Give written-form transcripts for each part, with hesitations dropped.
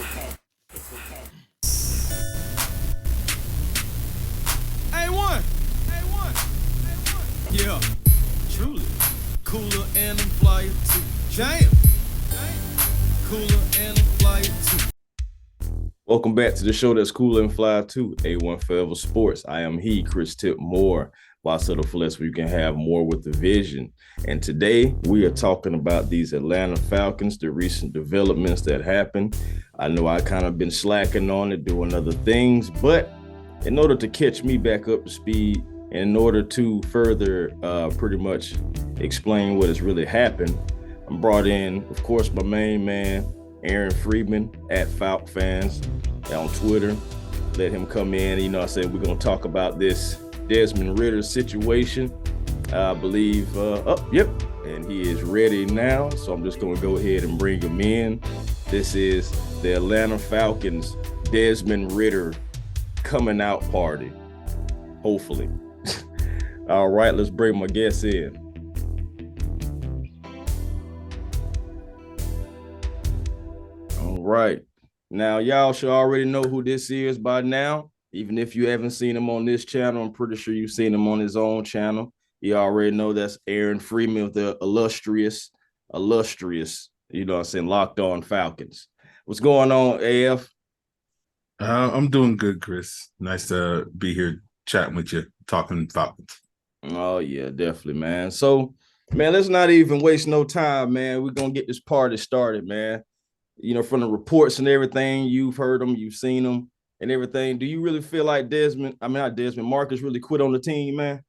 A1. A1. A1. Yeah. Truly. Cooler and I'm flyer too. Damn. Cooler and I'm flyer too. Welcome back to the show that's cooler and fly too. A1 Forever Sports. I am Chris Tip Moore. Boss of the Flesh, where you can have more with the vision. And today we are talking about these Atlanta Falcons, the recent developments that happened. I know I kind of been slacking on it, doing other things, but in order to catch me back up to speed, and in order to further pretty much explain what has really happened, I'm brought in, of course, my main man, Aaron Freeman at Falcon Fans on Twitter. Let him come in. I said we're going to talk about this Desmond Ridder situation. I believe, and he is ready now. So I'm just going to go ahead and bring him in. This is the Atlanta Falcons Desmond Ridder coming out party, hopefully. All right, let's bring my guest in. All right. Now, y'all should already know who this is by now. Even if you haven't seen him on this channel, I'm pretty sure you've seen him on his own channel. You already know that's Aaron Freeman of the illustrious, Locked On Falcons. What's going on, AF? I'm doing good, Chris. Nice to be here chatting with you, talking Falcons. Oh, yeah, definitely, man. So, man, let's not even waste no time, man. We're going to get this party started, man. From the reports and everything, you've heard them, you've seen them and everything. Do you really feel like Marcus really quit on the team, man?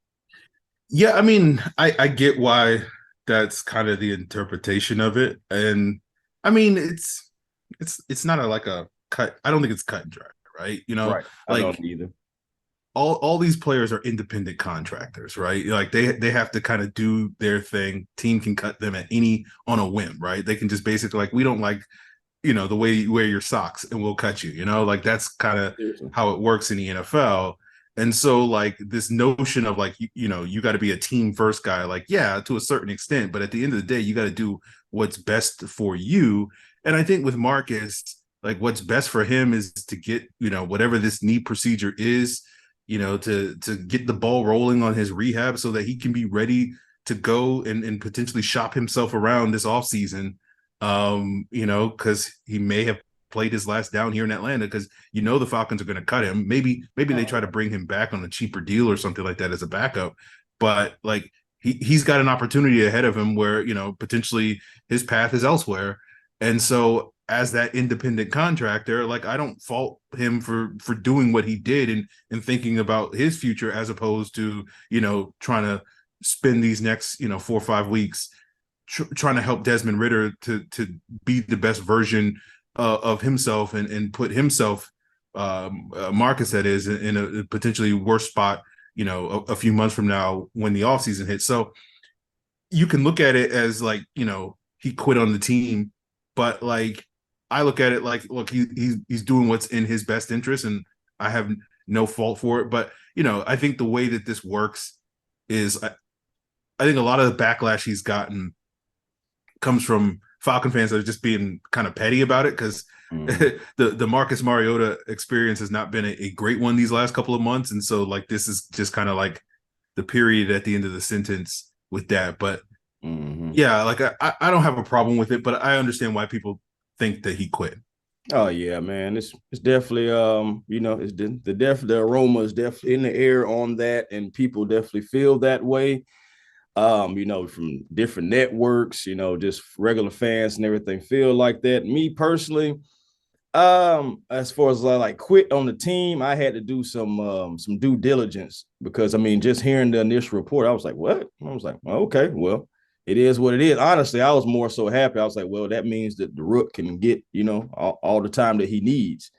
Yeah, I mean, I get why that's kind of the interpretation of it. And I mean, it's not like a cut. I don't think it's cut and dry, right? Right. I don't either. All these players are independent contractors, right? Like they have to kind of do their thing. Team can cut them on a whim, right? They can just basically we don't like, the way you wear your socks and we'll cut you, like that's kind of how it works in the NFL. And so this notion of you got to be a team first guy, yeah, to a certain extent, but at the end of the day, you got to do what's best for you. And I think with Marcus, what's best for him is to get, whatever this knee procedure is, to get the ball rolling on his rehab so that he can be ready to go and potentially shop himself around this offseason. Because he may have played his last down here in Atlanta because the Falcons are going to cut him. Maybe they try to bring him back on a cheaper deal or something like that as a backup. But he's got an opportunity ahead of him where potentially his path is elsewhere. And so as that independent contractor, I don't fault him for doing what he did and thinking about his future as opposed to trying to spend these next 4 or 5 weeks trying to help Desmond Ridder to be the best version of himself and put himself, Marcus that is, in a potentially worse spot, a few months from now when the offseason hits. So you can look at it as he quit on the team, but I look at it look, he's doing what's in his best interest, and I have no fault for it. But I think the way that this works is I think a lot of the backlash he's gotten comes from Falcon fans that are just being kind of petty about it because the Marcus Mariota experience has not been a great one these last couple of months. And so this is just kind of the period at the end of the sentence with that. But yeah, I don't have a problem with it, but I understand why people think that he quit. Oh yeah, man. It's definitely it's the aroma is definitely in the air on that, and people definitely feel that way. From different networks, just regular fans and everything feel like that. Me personally, as far as quit on the team, I had to do some due diligence because just hearing the initial report, I was like, what? I was like, okay, well, it is what it is. Honestly, I was more so happy. I was like, well, that means that the Rook can get, all the time that he needs.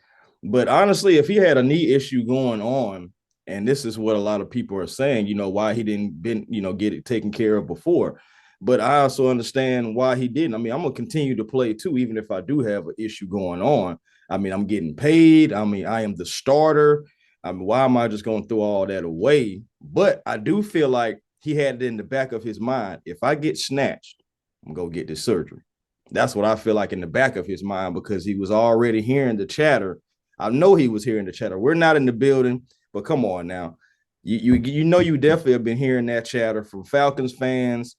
But honestly, if he had a knee issue going on, and this is what a lot of people are saying, why he didn't get it taken care of before. But I also understand why he didn't. I'm going to continue to play too, even if I do have an issue going on. I'm getting paid. I am the starter. Why am I just going to throw all that away? But I do feel like he had it in the back of his mind. If I get snatched, I'm going to get this surgery. That's what I feel like in the back of his mind, because he was already hearing the chatter. I know he was hearing the chatter. We're not in the building, but come on now. You know you definitely have been hearing that chatter from Falcons fans,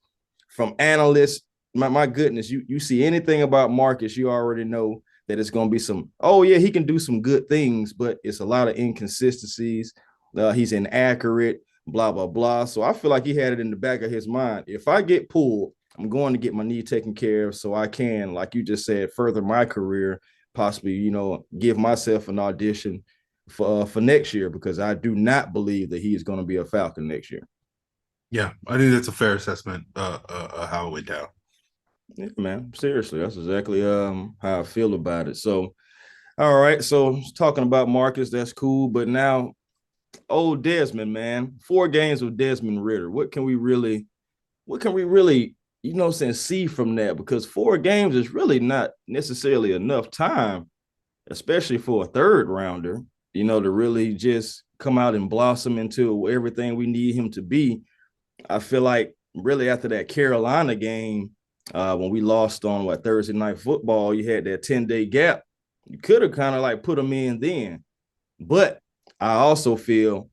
from analysts. My goodness, you see anything about Marcus, you already know that it's going to be some, oh yeah, he can do some good things, but it's a lot of inconsistencies. He's inaccurate, blah blah blah. So I feel like he had it in the back of his mind. If I get pulled, I'm going to get my knee taken care of so I can, like you just said, further my career, possibly, give myself an audition for next year, because I do not believe that he is going to be a Falcon next year. Yeah, I think that's a fair assessment how it went down. Yeah, man, seriously, that's exactly how I feel about it. So, all right, so talking about Marcus, that's cool, but now, old Desmond, man, 4 games with Desmond Ridder. What can we really, see from that? Because 4 games is really not necessarily enough time, especially for a third rounder, to really just come out and blossom into everything we need him to be. I feel like really after that Carolina game, when we lost on Thursday Night Football, you had that 10-day gap. You could have kind of like put him in then. But I also feel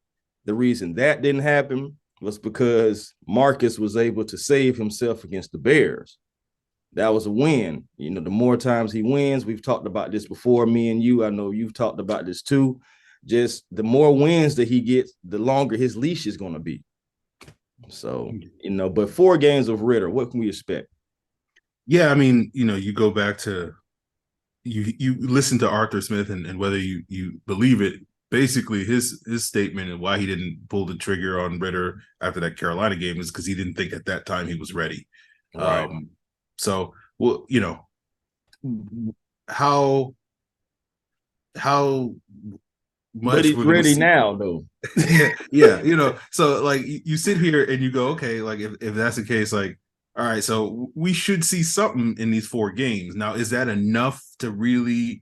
the reason that didn't happen was because Marcus was able to save himself against the Bears. That was a win. The more times he wins, we've talked about this before, me and you. I know you've talked about this too. Just the more wins that he gets, the longer his leash is going to be. So, but 4 games of Ridder, what can we expect? Yeah, I mean, you go back to you listen to Arthur Smith and whether you believe it, basically his statement and why he didn't pull the trigger on Ridder after that Carolina game is because he didn't think at that time he was ready. Right. So, well, how much, but he's ready now, though. yeah. So like you sit here and you go, okay, like if that's the case, like, all right, so we should see something in these 4 games. Now, is that enough to really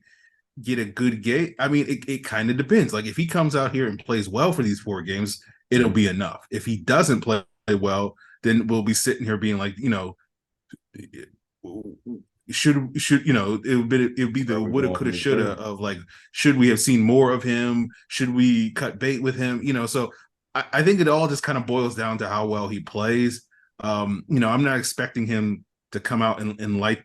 get a good game? I mean, it kind of depends. Like if he comes out here and plays well for these 4 games, it'll be enough. If he doesn't play well, then we'll be sitting here being like, should it would be the woulda, coulda, shoulda of like, should we have seen more of him? Should we cut bait with him? So I think it all just kind of boils down to how well he plays. I'm not expecting him to come out and light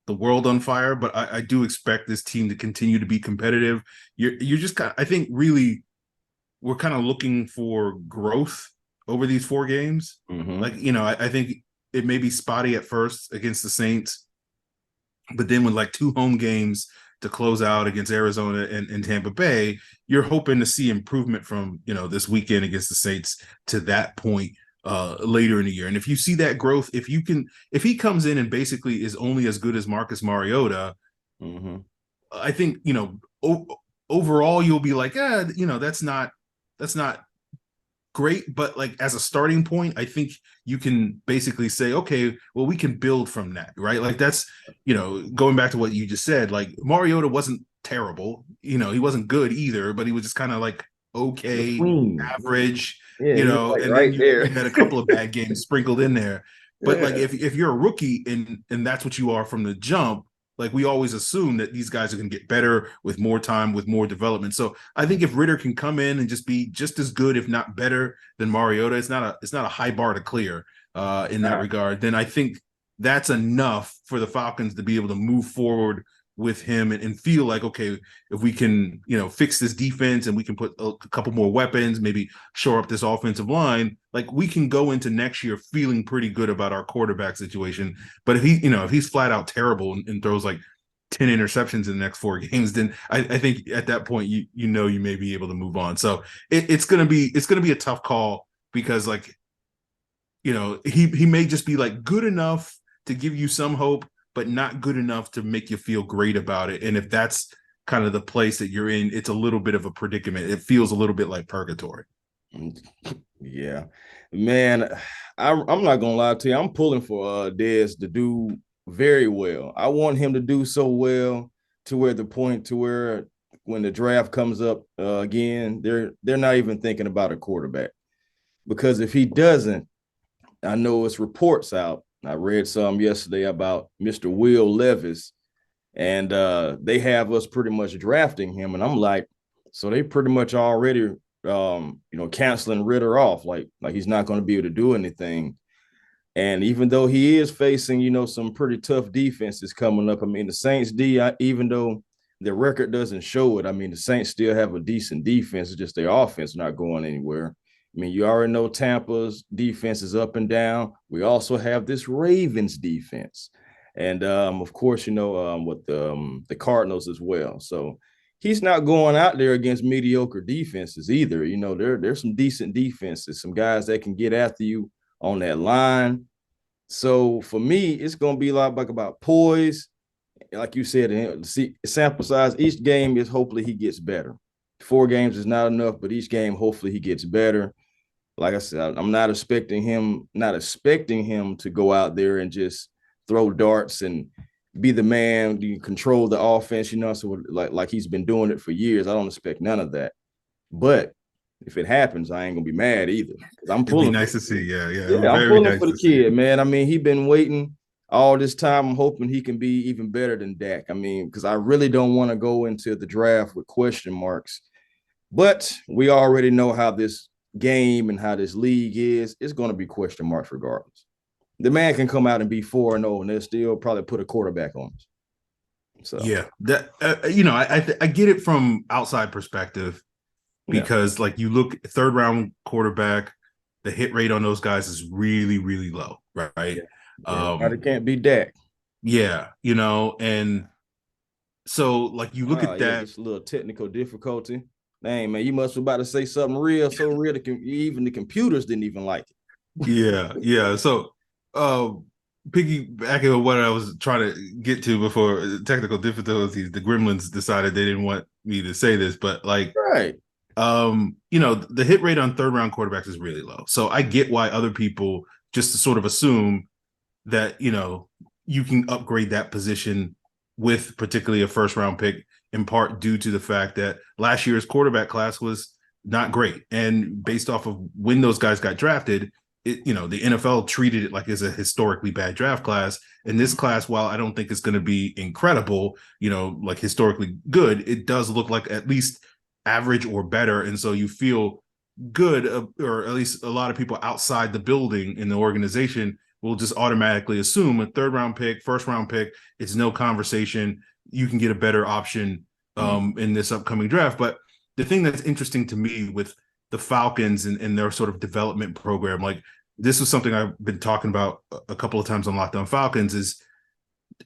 the world on fire, but I do expect this team to continue to be competitive. You're just kind of, I think really we're kind of looking for growth over these 4 games. Mm-hmm. Like, I think it may be spotty at first against the Saints, but then with like 2 home games to close out against Arizona and Tampa Bay, you're hoping to see improvement from, this weekend against the Saints to that point later in the year. And if you see that growth, if he comes in and basically is only as good as Marcus Mariota, mm-hmm. I think, overall you'll be like, that's not great, but like as a starting point, I think you can basically say, okay, well, we can build from that, right? Like that's, going back to what you just said, like Mariota wasn't terrible, he wasn't good either, but he was just kind of like okay, average, like and right then there. you had a couple of bad games sprinkled in there. But like if you're a rookie and that's what you are from the jump, like we always assume that these guys are going to get better with more time, with more development. So I think if Ridder can come in and just be just as good, if not better than Mariota, it's not a high bar to clear in that regard. Then I think that's enough for the Falcons to be able to move forward with him and feel like, okay, if we can, fix this defense and we can put a couple more weapons, maybe shore up this offensive line, like we can go into next year feeling pretty good about our quarterback situation. But if he's flat out terrible and throws like 10 interceptions in the next 4 games, then I think at that point, you may be able to move on. So it's going to be a tough call because like, he may just be like good enough to give you some hope, but not good enough to make you feel great about it. And if that's kind of the place that you're in, it's a little bit of a predicament. It feels a little bit like purgatory. Yeah, man, I'm not gonna lie to you. I'm pulling for Dez to do very well. I want him to do so well to where when the draft comes up again, they're not even thinking about a quarterback. Because if he doesn't, I know it's reports out I read some yesterday about Mr. Will Levis, and they have us pretty much drafting him. And I'm like, so they pretty much already, canceling Ritter off, like he's not going to be able to do anything. And even though he is facing, some pretty tough defenses coming up, I mean, the Saints even though their record doesn't show it, I mean, the Saints still have a decent defense. It's just their offense not going anywhere. I mean, you already know Tampa's defense is up and down. We also have this Ravens defense. And of course, with the Cardinals as well. So he's not going out there against mediocre defenses either. There's some decent defenses, some guys that can get after you on that line. So for me, it's going to be like about poise. Like you said, sample size, each game is hopefully he gets better. 4 games is not enough, but each game, hopefully he gets better. Like I said, I'm not expecting him to go out there and just throw darts and be the man, you control the offense, so like he's been doing it for years. I don't expect none of that. But if it happens, I ain't gonna be mad either. I'm pulling. It'd be nice to see. Yeah. I'm pulling for the kid, man. I mean, he's been waiting all this time. I'm hoping he can be even better than Dak. I mean, because I really don't want to go into the draft with question marks. But we already know how this game and how this league is. It's going to be question marks regardless. The man can come out and be 4-0, and they'll still probably put a quarterback on us. So yeah, that I get it from outside perspective. Because like you look 3rd round quarterback, the hit rate on those guys is really, really low, right? It can't be Dak. Yeah, and so like you look at that. Just a little technical difficulty. Dang, man, you must be about to say something so real that even the computers didn't even like it. Yeah. So piggybacking on what I was trying to get to before technical difficulties, the Gremlins decided they didn't want me to say this, but like right. The hit rate on 3rd round quarterbacks is really low. So I get why other people just sort of assume that, you can upgrade that position with particularly a 1st round pick, in part due to the fact that last year's quarterback class was not great. And based off of when those guys got drafted, the NFL treated it like it's a historically bad draft class. And this class, while I don't think it's going to be incredible, like historically good, it does look like at least average or better. And so you feel good, or at least a lot of people outside the building in the organization will just automatically assume a 3rd round pick, 1st round pick, it's no conversation. You can get a better option in this upcoming draft. But the thing that's interesting to me with the Falcons and their sort of development program, like this is something I've been talking about a couple of times on Locked On Falcons, is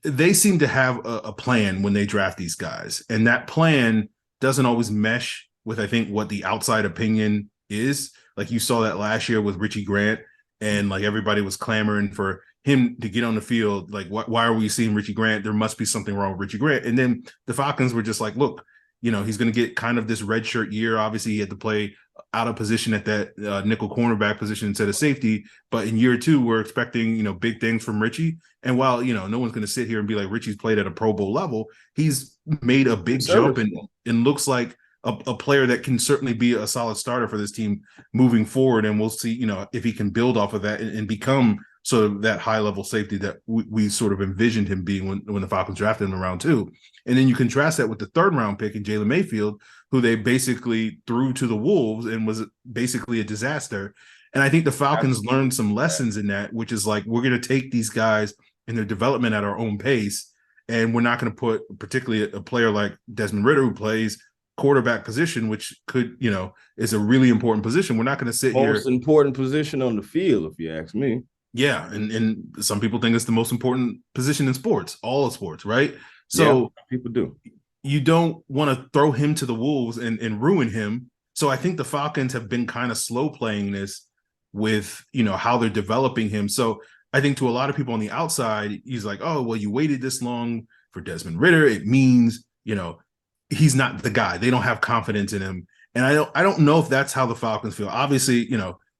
they seem to have a plan when they draft these guys. And that plan doesn't always mesh with, I think, what the outside opinion is. Like you saw that last year with Richie Grant, and like everybody was clamoring for him to get on the field. Like, why are we seeing Richie Grant? There must be something wrong with Richie Grant. And then the Falcons were just like, look, he's going to get kind of this redshirt year. Obviously, he had to play out of position at that nickel cornerback position instead of safety. But in year 2, we're expecting, big things from Richie. And while, no one's going to sit here and be like, Richie's played at a Pro Bowl level, he's made a big jump and looks like a player that can certainly be a solid starter for this team moving forward. And we'll see, if he can build off of that and become sort of that high level safety that we sort of envisioned him being when the Falcons drafted him in round 2. And then you contrast that with the 3rd round pick in Jalen Mayfield, who they basically threw to the wolves and was basically a disaster. And I think the Falcons learned some lessons in that, which is like, we're going to take these guys and their development at our own pace. And we're not going to put particularly a player like Desmond Ridder, who plays quarterback position, which could, is a really important position. We're not going to sit here. Most important position on the field, if you ask me. Yeah. And some people think it's the most important position in sports, all of sports, right? So people do. You don't want to throw him to the wolves and ruin him. So I think the Falcons have been kind of slow playing this with, how they're developing him. So I think to a lot of people on the outside, he's like, oh, well, you waited this long for Desmond Ridder. It means, he's not the guy. They don't have confidence in him. And I don't know if that's how the Falcons feel. Obviously,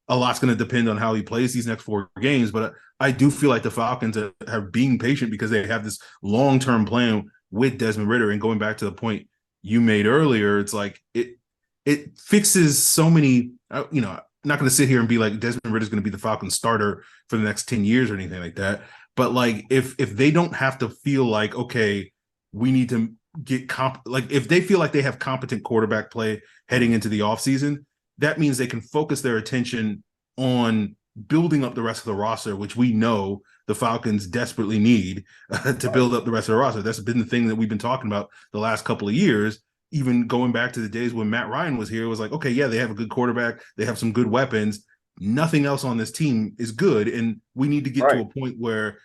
a lot's going to depend on how he plays these next 4 games, but I do feel like the Falcons are being patient because they have this long-term plan with Desmond Ridder. And going back to the point you made earlier, it's like it fixes so many, not going to sit here and be like Desmond Ridder is going to be the Falcons starter for the next 10 years or anything like that. But like, if they don't have to feel like, okay, we need to get like if they feel like they have competent quarterback play heading into the offseason, that means they can focus their attention on building up the rest of the roster, which we know the Falcons desperately need to build up the rest of the roster. That's been the thing that we've been talking about the last couple of years. Even going back to the days when Matt Ryan was here, it was like, okay, yeah, they have a good quarterback. They have some good weapons. Nothing else on this team is good. And we need to get to a point where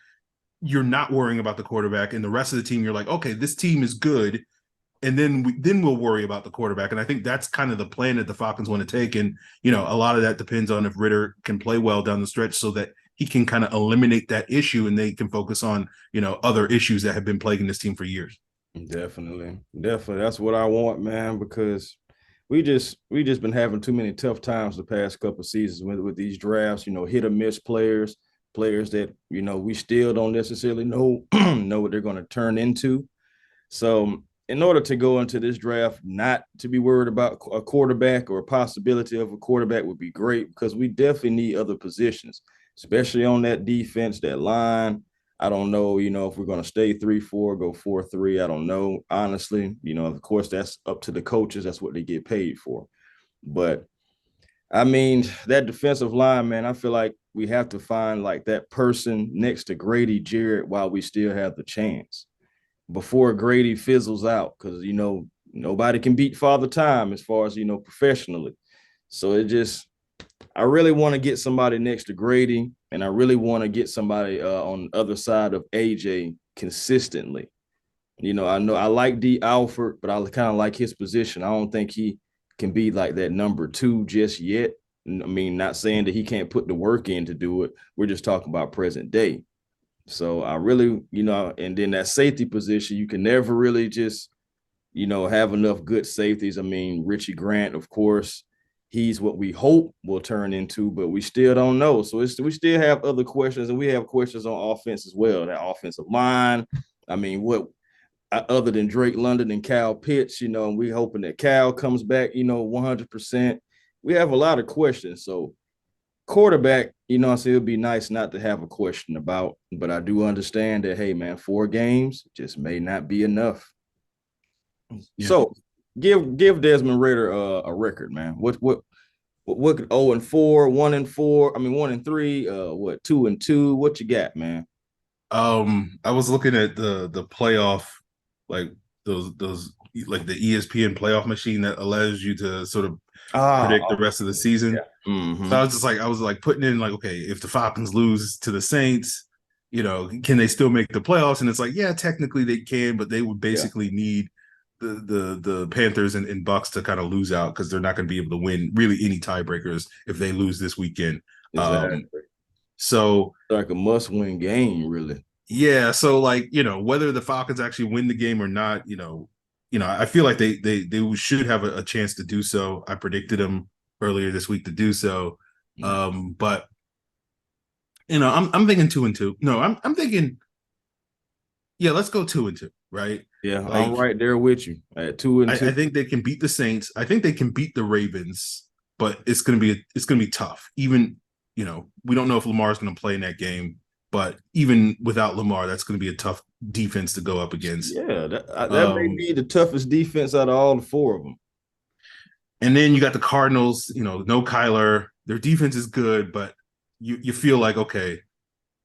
you're not worrying about the quarterback and the rest of the team. You're like, okay, this team is good. And then we'll worry about the quarterback. And I think that's kind of the plan that the Falcons want to take. And, you know, a lot of that depends on if Ridder can play well down the stretch so that he can kind of eliminate that issue and they can focus on, you know, other issues that have been plaguing this team for years. Definitely. That's what I want, man, because we just been having too many tough times the past couple of seasons with these drafts, you know, hit or miss players that, you know, we still don't necessarily know what they're going to turn into. So in order to go into this draft, not to be worried about a quarterback or a possibility of a quarterback would be great, because we definitely need other positions, especially on that defense, that line. I don't know, you know, if we're going to stay 3-4, go 4-3. I don't know, honestly. You know, of course, that's up to the coaches. That's what they get paid for. But, I mean, that defensive line, man, I feel like we have to find, like, that person next to Grady Jarrett while we still have the chance before Grady fizzles out, because, you know, nobody can beat Father Time as far as, you know, professionally. So I really want to get somebody next to Grady, and I really want to get somebody on the other side of AJ consistently. You know I like D. Alford, but I kind of like his position. I don't think he can be like that number 2 just yet. I mean, not saying that he can't put the work in to do it. We're just talking about present day. So I really, you know, and then that safety position, you can never really just, you know, have enough good safeties. I mean, Richie Grant, of course, he's what we hope will turn into, but we still don't know. So we still have other questions, and we have questions on offense as well. That offensive line. I mean, what other than Drake London and Cal Pitts, you know, and we hoping that Cal comes back, you know, 100%. We have a lot of questions. So quarterback, you know, so it would be nice not to have a question about, but I do understand that, hey, man, 4 games just may not be enough. Yeah. So give Desmond Ridder a record, man. What 0-4, 1-4? I mean 1-3. What 2-2? What you got, man? I was looking at the playoff, like those like the ESPN playoff machine that allows you to sort of predict the rest of the season. Yeah. Mm-hmm. So I was like putting in like, okay, if the Falcons lose to the Saints, you know, can they still make the playoffs? And it's like, yeah, technically they can, but they would basically need the Panthers and Bucks to kind of lose out, because they're not going to be able to win really any tiebreakers if they lose this weekend. Exactly. So like a must-win game, really. Yeah. So like, you know, whether the Falcons actually win the game or not, you know, I feel like they should have a chance to do so. I predicted them earlier this week to do so. But you know, I'm thinking 2-2. No, I'm thinking, yeah, let's go 2-2, right? Yeah, like, I'm right there with you at 2-2. I think they can beat the Saints. I think they can beat the Ravens, but it's gonna be tough. Even, you know, we don't know if Lamar's gonna play in that game, but even without Lamar, that's gonna be a tough defense to go up against. Yeah, that may be the toughest defense out of all 4 of them. And then you got the Cardinals, you know, no Kyler. Their defense is good, but you feel like, okay,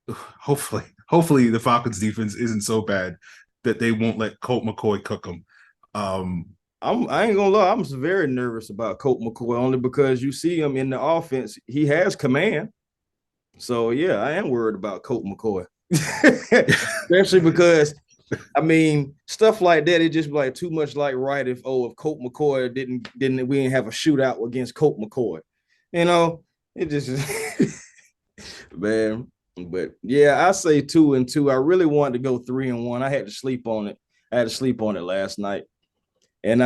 hopefully the Falcons defense isn't so bad that they won't let Colt McCoy cook them. I ain't gonna lie, I'm very nervous about Colt McCoy, only because you see him in the offense. He has command. So yeah, I am worried about Colt McCoy. Especially because, I mean, stuff like that, it just like too much like if Colt McCoy didn't we didn't have a shootout against Colt McCoy. You know, it just man. But yeah, I say 2-2. I really wanted to go 3-1. I had to sleep on it last night. And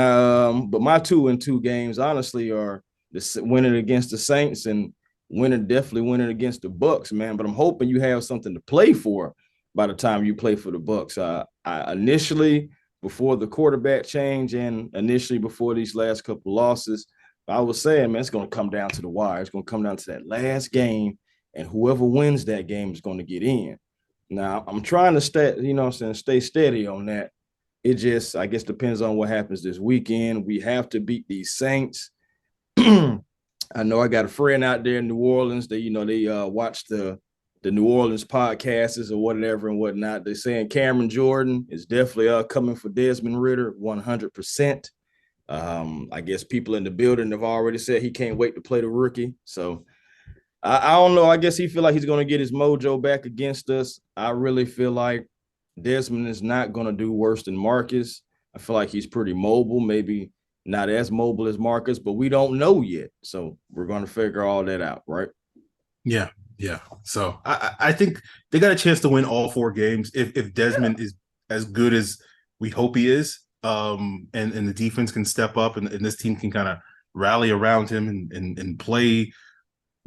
but my 2-2 games honestly are the winning against the Saints and definitely winning against the Bucks, man. But I'm hoping you have something to play for by the time you play for the Bucks. I initially, before the quarterback change and initially before these last couple losses, I was saying, man, it's going to come down to the wire. It's going to come down to that last game, and whoever wins that game is going to get in. Now, I'm trying to stay, stay steady on that. It just, I guess, depends on what happens this weekend. We have to beat these Saints. I know I got a friend out there in New Orleans. They watch the New Orleans podcasts or whatever and whatnot. They're saying Cameron Jordan is definitely coming for Desmond Ridder 100%. I guess people in the building have already said he can't wait to play the rookie. So I don't know. I guess he feel like he's going to get his mojo back against us. I really feel like Desmond is not going to do worse than Marcus. I feel like he's pretty mobile, maybe not as mobile as Marcus, but we don't know yet. So we're going to figure all that out, right? Yeah. So I think they got a chance to win all 4 games if Desmond is as good as we hope he is. And the defense can step up and this team can kind of rally around him and play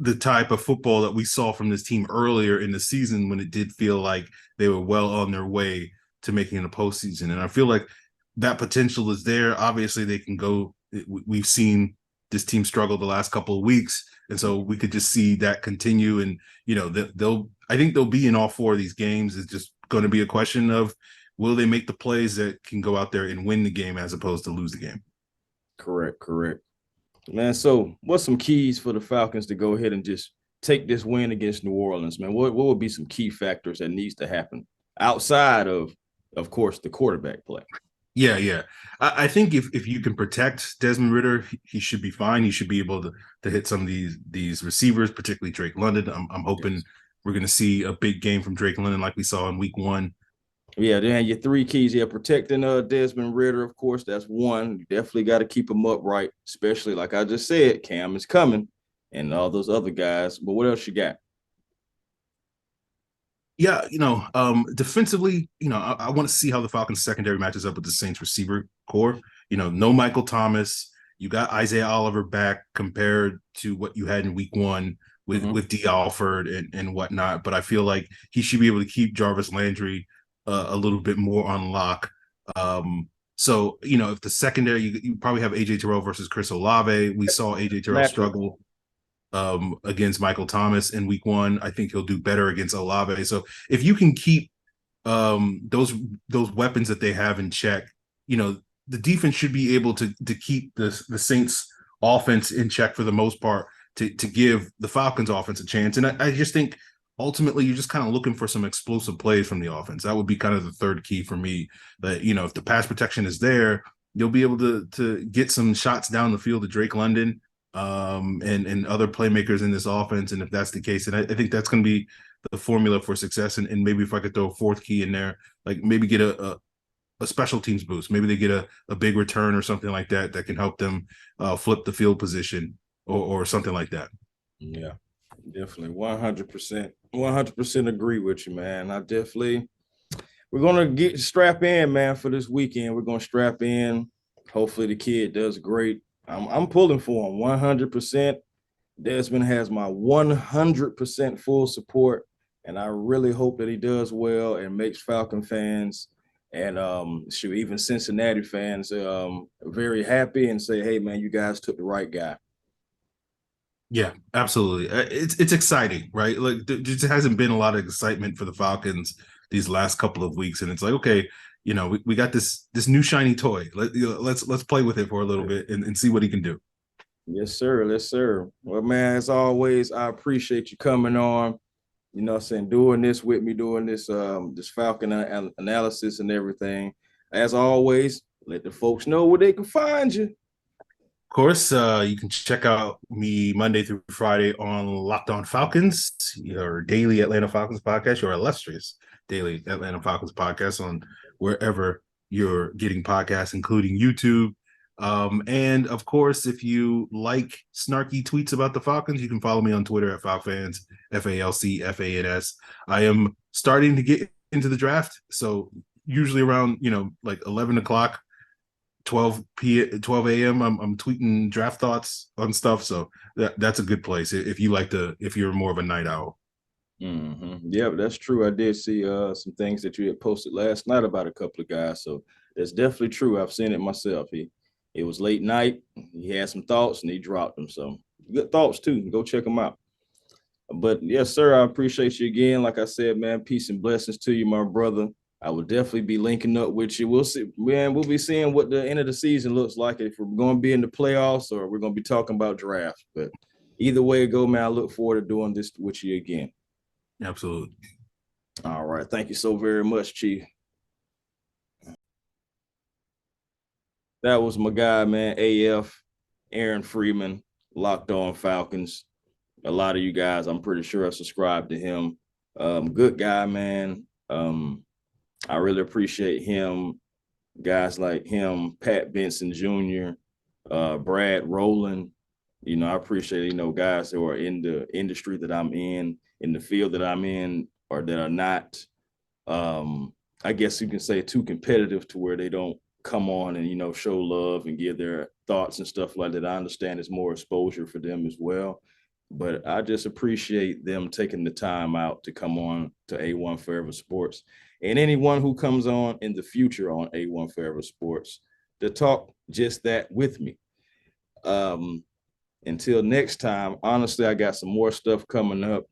the type of football that we saw from this team earlier in the season when it did feel like they were well on their way to making the postseason. And I feel like that potential is there. Obviously, they can go. We've seen this team struggle the last couple of weeks, and so we could just see that continue. And I think they'll be in all 4 of these games. It's just going to be a question of will they make the plays that can go out there and win the game as opposed to lose the game. Correct. Man, so what's some keys for the Falcons to go ahead and just take this win against New Orleans, man? What would be some key factors that needs to happen outside of course, the quarterback play? Yeah. I think if you can protect Desmond Ridder, he should be fine. He should be able to hit some of these receivers, particularly Drake London. I'm hoping we're going to see a big game from Drake London like we saw in week 1. Yeah, then your 3 keys. Yeah, protecting Desmond Ridder, of course, that's one. You definitely got to keep him upright, especially like I just said, Cam is coming and all those other guys. But what else you got? Yeah, defensively, I want to see how the Falcons secondary matches up with the Saints receiver core. No Michael Thomas. You got Isaiah Oliver back compared to what you had in week 1 with D. Alford and whatnot. But I feel like he should be able to keep Jarvis Landry a little bit more on lock. So, if the secondary, you probably have AJ Terrell versus Chris Olave. We saw AJ Terrell struggle against Michael Thomas in week 1. I think he'll do better against Olave. So if you can keep those weapons that they have in check, the defense should be able to keep the Saints offense in check for the most part to give the Falcons offense a chance. And I just think ultimately you're just kind of looking for some explosive plays from the offense. That would be kind of the third key for me, that, if the pass protection is there, you'll be able to get some shots down the field to Drake London and other playmakers in this offense. And if that's the case, and I think that's going to be the formula for success. And maybe if I could throw a 4th key in there, like maybe get a special teams boost. Maybe they get a big return or something like that can help them flip the field position or something like that. Yeah, definitely. 100% agree with you, man. We're going to strap in, man, for this weekend. We're going to strap in. Hopefully the kid does great. I'm pulling for him 100%. Desmond has my 100% full support, and I really hope that he does well and makes Falcon fans and even Cincinnati fans very happy and say, hey, man, you guys took the right guy. Yeah, absolutely. It's exciting, right? Like there just hasn't been a lot of excitement for the Falcons these last couple of weeks, and it's like, okay, we got this new shiny toy. Let's play with it for a little bit and see what he can do. Yes, sir. Yes, sir. Well, man, as always, I appreciate you coming on. Doing this with me, doing this this Falcon analysis and everything. As always, let the folks know where they can find you. Of course, you can check out me Monday through Friday on Locked On Falcons, your daily Atlanta Falcons podcast, your illustrious daily Atlanta Falcons podcast on wherever you're getting podcasts, including YouTube. And of course, if you like snarky tweets about the Falcons, you can follow me on Twitter at FalFans, FalCFans. I am starting to get into the draft. So usually around, like 11 o'clock, 12 a.m. I'm tweeting draft thoughts on stuff. So that's a good place if you're more of a night owl. Mm-hmm. Yeah, that's true. I did see some things that you had posted last night about a couple of guys. So that's definitely true. I've seen it myself. He It was late night. He had some thoughts and he dropped them. So good thoughts too. Go check them out. But yes, sir, I appreciate you again. Like I said, man, peace and blessings to you, my brother. I will definitely be linking up with you. We'll see, man. We'll be seeing what the end of the season looks like, if we're going to be in the playoffs or we're going to be talking about drafts. But either way it go, man, I look forward to doing this with you again. Absolutely. All right. Thank you so very much, Chief. That was my guy, man. AF, Aaron Freeman, Locked On Falcons. A lot of you guys, I'm pretty sure, I subscribed to him. Good guy, man. I really appreciate him. Guys like him, Pat Benson Jr., Brad Rowland. You know, I appreciate, you know, guys who are in the industry that I'm in the field that I'm in, or that are not, I guess you can say, too competitive to where they don't come on and, you know, show love and give their thoughts and stuff like that. I understand it's more exposure for them as well. But I just appreciate them taking the time out to come on to A1 Forever Sports, and anyone who comes on in the future on A1 Forever Sports to talk just that with me. Until next time, honestly, I got some more stuff coming up.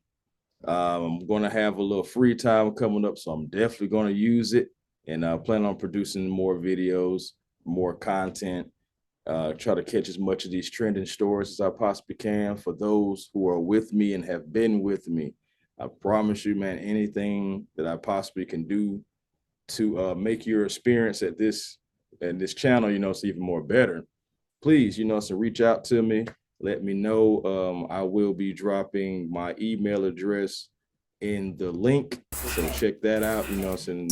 I'm going to have a little free time coming up, so I'm definitely going to use it, and I plan on producing more videos, more content. Try to catch as much of these trending stories as I possibly can for those who are with me and have been with me. I promise you, man, anything that I possibly can do to make your experience at this channel, you know, it's even more better. Please, you know, so reach out to me. Let me know. I will be dropping my email address in the link, so check that out. You know, it's in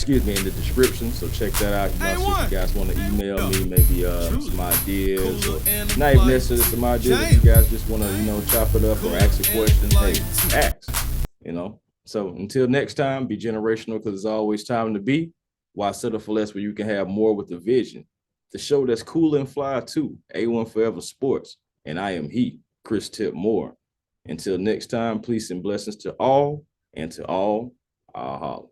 the description, so check that out. You know, so if you guys want to email me, maybe some ideas, or not even necessarily some ideas. If you guys just want to, you know, chop it up or ask a question, hey, ask. You know. So until next time, be generational, because it's always time to be. Why settle for less, where you can have more with the vision? The show that's cool and fly too. A1 Forever Sports, and I am he, Chris Tip Moore. Until next time, peace and blessings to all, and to all, I'll holler.